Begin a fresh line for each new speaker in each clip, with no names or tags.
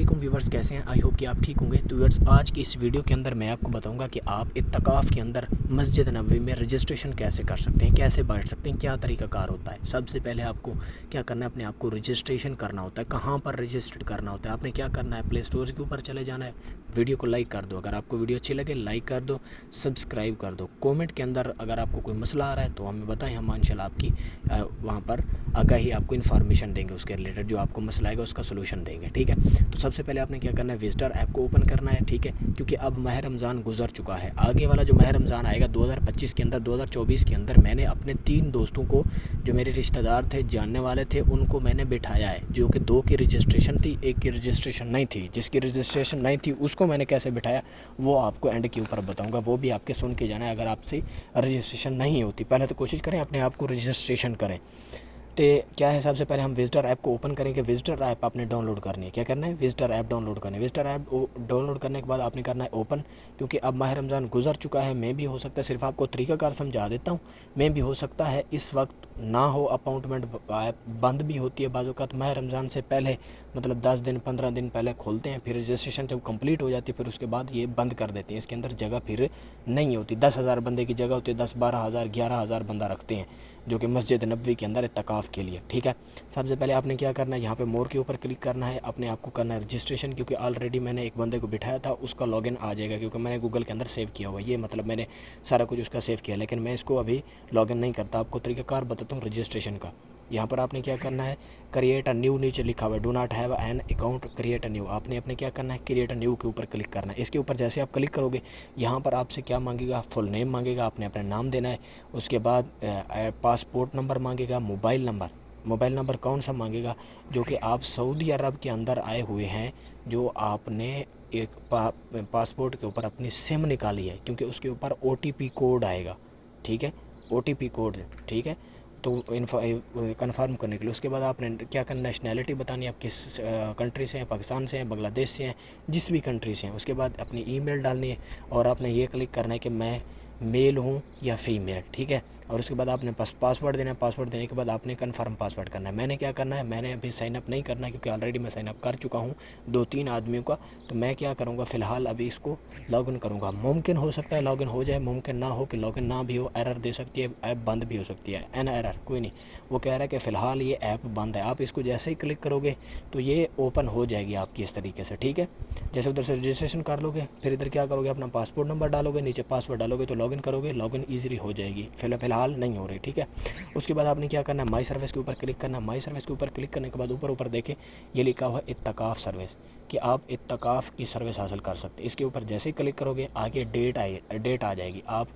علیکم ویورز، کیسے ہیں؟ آئی ہوپ کہ آپ ٹھیک ہوں گے۔ تو ویورز، آج کی اس ویڈیو کے اندر میں آپ کو بتاؤں گا کہ آپ اعتکاف کے اندر مسجد نبوی میں رجسٹریشن کیسے کر سکتے ہیں، کیسے بیٹھ سکتے ہیں، کیا طریقہ کار ہوتا ہے۔ سب سے پہلے آپ کو کیا کرنا ہے، اپنے آپ کو رجسٹریشن کرنا ہوتا ہے۔ کہاں پر رجسٹرڈ کرنا ہوتا ہے؟ آپ نے کیا کرنا ہے، پلے اسٹور کے اوپر چلے جانا ہے، ویڈیو کو لائک کر دو، اگر آپ کو ویڈیو اچھی لگے لائک کر دو، سبسکرائب کر دو، کومنٹ کے اندر اگر آپ کو کوئی مسئلہ آ رہا ہے تو ہمیں بتائیں، ہم انشاءاللہ آپ کی وہاں پر آگاہی آپ کو انفارمیشن دیں گے، اس کے ریلیٹڈ جو آپ کو مسئلہ آئے گا اس کا سلوشن دیں گے، ٹھیک ہے۔ تو سب سے پہلے آپ نے کیا کرنا ہے، وزٹر ایپ کو اوپن کرنا ہے، ٹھیک ہے، کیونکہ اب ماہ رمضان گزر چکا ہے۔ آگے والا جو ماہ رمضان آئے گا 2025 کے اندر، 2024 کے اندر، میں نے اپنے 3 دوستوں کو جو میرے رشتہ دار تھے، جاننے والے تھے، ان کو میں نے بٹھایا ہے، جو کہ 2 کی رجسٹریشن تھی، 1 کی رجسٹریشن نہیں تھی۔ جس کی رجسٹریشن نہیں تھی اس کو میں نے کیسے بٹھایا وہ آپ کو اینڈ کے اوپر بتاؤں گا، وہ بھی آپ کے سن کے جانا ہے۔ اگر آپ سے رجسٹریشن نہیں ہوتی، پہلے تو کوشش کریں اپنے آپ کو رجسٹریشن کریں۔ تو کیا ہے، سب سے پہلے ہم وزٹر ایپ کو اوپن کریں گے۔ وزٹر ایپ آپ نے ڈاؤن لوڈ کرنی ہے، کیا کرنا ہے، وزٹر ایپ ڈاؤن لوڈ کرنا ہے۔ وزٹر ایپ ڈاؤن لوڈ کرنے کے بعد آپ نے کرنا ہے اوپن، کیونکہ اب ماہ رمضان گزر چکا ہے۔ میں بھی ہو سکتا ہے صرف آپ کو طریقہ کار سمجھا دیتا ہوں، میں بھی ہو سکتا ہے اس وقت نہ ہو، اپاؤنٹمنٹ بند بھی ہوتی ہے بعض اوقات ماہ رمضان سے پہلے، مطلب 10 دن 15 دن پہلے کھولتے ہیں، پھر رجسٹریشن جب کمپلیٹ ہو جاتی ہے پھر اس کے بعد یہ بند کر دیتے ہیں، اس کے اندر جگہ پھر نہیں ہوتی۔ 10,000 بندے کی جگہ ہوتی ہے، 10 12,000 11,000 بندہ رکھتے ہیں جو کہ مسجد نبوی کے اندر اعتکاف کے لیے، ٹھیک ہے۔ سب سے پہلے آپ نے کیا کرنا ہے، یہاں پہ مور کے اوپر کلک کرنا ہے، اپنے آپ کو کرنا ہے رجسٹریشن، کیونکہ آلریڈی میں نے ایک بندے کو بٹھایا تھا، اس کا لاگ ان آ جائے گا، کیونکہ میں نے گوگل کے اندر سیو کیا ہوا ہے، یہ مطلب میں نے سارا کچھ اس کا سیو کیا، لیکن میں اس کو ابھی لاگ ان نہیں کرتا۔ آپ کو طریقہ کار بتاتا ہوں رجسٹریشن کا۔ یہاں پر آپ نے کیا کرنا ہے، کریٹ اے نیو، نیچے لکھا ہوا ہے do not have an account create a new, آپ نے اپنے کیا کرنا ہے، کریٹ اے نیو کے اوپر کلک کرنا ہے۔ اس کے اوپر جیسے آپ کلک کرو گے، یہاں پر آپ سے کیا مانگے گا، فل نیم مانگے گا، آپ نے اپنا نام دینا ہے، اس کے بعد پاسپورٹ نمبر مانگے گا، موبائل نمبر کون سا مانگے گا، جو کہ آپ سعودی عرب کے اندر آئے ہوئے ہیں، جو آپ نے ایک پاسپورٹ کے اوپر اپنی سم نکالی ہے، کیونکہ اس کے اوپر OTP کوڈ آئے گا، ٹھیک ہے، OTP کوڈ، ٹھیک ہے۔ تو کنفرم کرنے کے لیے اس کے بعد آپ نے کیا کرنا، نیشنلٹی بتانی ہے، آپ کس کنٹری سے ہیں، پاکستان سے ہیں، بنگلہ دیش سے ہیں، جس بھی کنٹری سے ہیں۔ اس کے بعد اپنی ای میل ڈالنی ہے، اور آپ نے یہ کلک کرنا ہے کہ میں میل ہوں یا فیمیل، ٹھیک ہے۔ اور اس کے بعد آپ نے پاسورڈ دینا ہے، پاسورڈ دینے کے بعد آپ نے کنفرم پاسورڈ کرنا ہے۔ میں نے کیا کرنا ہے، میں نے ابھی سائن اپ نہیں کرنا ہے، کیونکہ آلریڈی میں سائن اپ کر چکا ہوں 2-3 آدمیوں کا، تو میں کیا کروں گا، فی الحال ابھی اس کو لاگ ان کروں گا۔ ممکن ہو سکتا ہے لاگ ان ہو جائے، ممکن نہ ہو کہ لاگ ان نہ بھی ہو، ایرر دے سکتی ہے، ایپ بند بھی ہو سکتی ہے، ایرر کوئی نہیں، وہ کہہ رہا ہے کہ فی الحال یہ ایپ بند ہے۔ آپ اس کو جیسے ہی کلک کرو گے تو یہ اوپن ہو جائے گی آپ کی اس طریقے سے، ٹھیک ہے۔ جیسے ادھر سے رجسٹریشن کر لو گے، پھر ادھر کیا کرو گے، اپنا پاسپورٹ نمبر ڈالو گے، نیچے پاسورڈ ڈالو گے تو لاگ ان کرو گے، لاگ ان ایزیلی ہو جائے گی، فی الحال نہیں ہو رہی، ٹھیک ہے۔ اس کے بعد آپ نے کیا کرنا ہے، مائی سروس کے اوپر کلک کرنا ہے۔ مائی سروس کے اوپر کلک کرنے کے بعد اوپر دیکھیں یہ لکھا ہوا ہے اعتکاف سروس، کہ آپ اعتکاف کی سروس حاصل کر سکتے ہیں۔ اس کے اوپر جیسے ہی کلک کرو گے آگے ڈیٹ آ جائے گی، آپ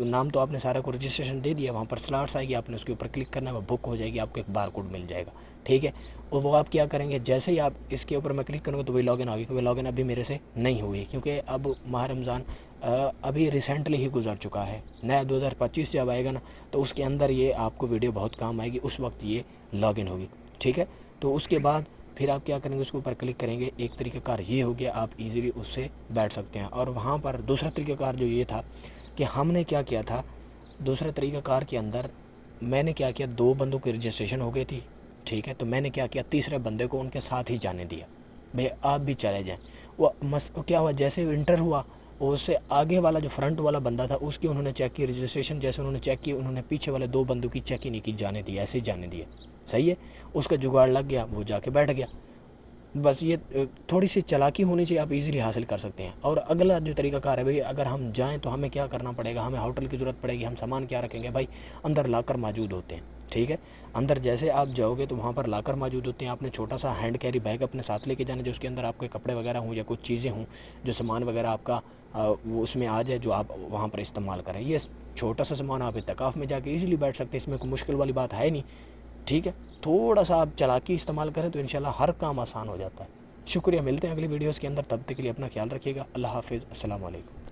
نام تو آپ نے سارا کو رجسٹریشن دے دیا، وہاں پر سلاٹس آئے گی، آپ نے اس کے اوپر کلک کرنا ہے، وہ بک ہو جائے گی، آپ کو ایک بار کوڈ مل جائے گا، ٹھیک ہے۔ اور وہ آپ کیا کریں گے، جیسے ہی آپ اس کے اوپر میں کلک کروں گا تو وہی لاگ ان آ گئی، کیونکہ لاگ ان ابھی میرے سے نہیں ہوئی، کیونکہ اب ماہ رمضان ابھی ریسنٹلی ہی گزر چکا ہے، نیا 2025 جب آئے گا نا تو اس کے اندر یہ آپ کو ویڈیو بہت کام آئے گی، اس وقت یہ لاگ ان ہوگی، ٹھیک ہے۔ تو اس کے بعد پھر آپ کیا کریں گے، اس کے اوپر کلک کریں گے، ایک طریقہ کار یہ ہو گیا، آپ ایزیلی اس سے بیٹھ سکتے ہیں۔ اور وہاں پر دوسرا طریقہ کار جو یہ تھا کہ ہم نے کیا کیا تھا، دوسرا طریقہ کار کے اندر میں نے کیا کیا، 2 بندوں کی رجسٹریشن ہو گئی تھی، ٹھیک ہے، تو میں نے کیا کیا، تیسرے بندے کو ان کے ساتھ ہی جانے دیا، بھئی آپ بھی چلے جائیں۔ وہ کیا ہوا، جیسے انٹر ہوا، اس سے آگے والا جو فرنٹ والا بندہ تھا اس کی انہوں نے چیک کی رجسٹریشن، جیسے انہوں نے چیک کی، انہوں نے پیچھے والے 2 بندوں کی چیک ہی نہیں کی، جانے دی، ایسے ہی جانے دیے، صحیح ہے۔ اس کا جگاڑ لگ گیا، وہ جا کے بیٹھ گیا۔ بس یہ تھوڑی سی چالاکی ہونی چاہیے، آپ ایزیلی حاصل کر سکتے ہیں۔ اور اگلا جو طریقہ کار ہے بھئی، اگر ہم جائیں تو ہمیں کیا کرنا پڑے گا، ہمیں ہوٹل کی ضرورت پڑے گی، ہم سامان کیا رکھیں گے بھائی، اندر لاکر موجود ہوتے ہیں، ٹھیک ہے۔ اندر جیسے آپ جاؤ گے تو وہاں پر لاکر موجود ہوتے ہیں، آپ نے چھوٹا سا ہینڈ کیری بیگ اپنے ساتھ لے کے جانا، جو اس کے اندر آپ کے کپڑے وغیرہ ہوں یا کچھ چیزیں ہوں، جو سامان وغیرہ آپ کا وہ اس میں آ جائے، جو آپ وہاں پر استعمال کریں۔ یہ چھوٹا سا سامان آپ اعتکاف میں جا کے ایزیلی بیٹھ سکتے ہیں، اس میں کوئی مشکل والی بات ہے نہیں، ٹھیک ہے۔ تھوڑا سا آپ چالاکی استعمال کریں تو انشاءاللہ ہر کام آسان ہو جاتا ہے۔ شکریہ، ملتے ہیں اگلی ویڈیوز کے اندر، تب تک کے لیے اپنا خیال رکھیے گا، اللہ حافظ، السلام علیکم۔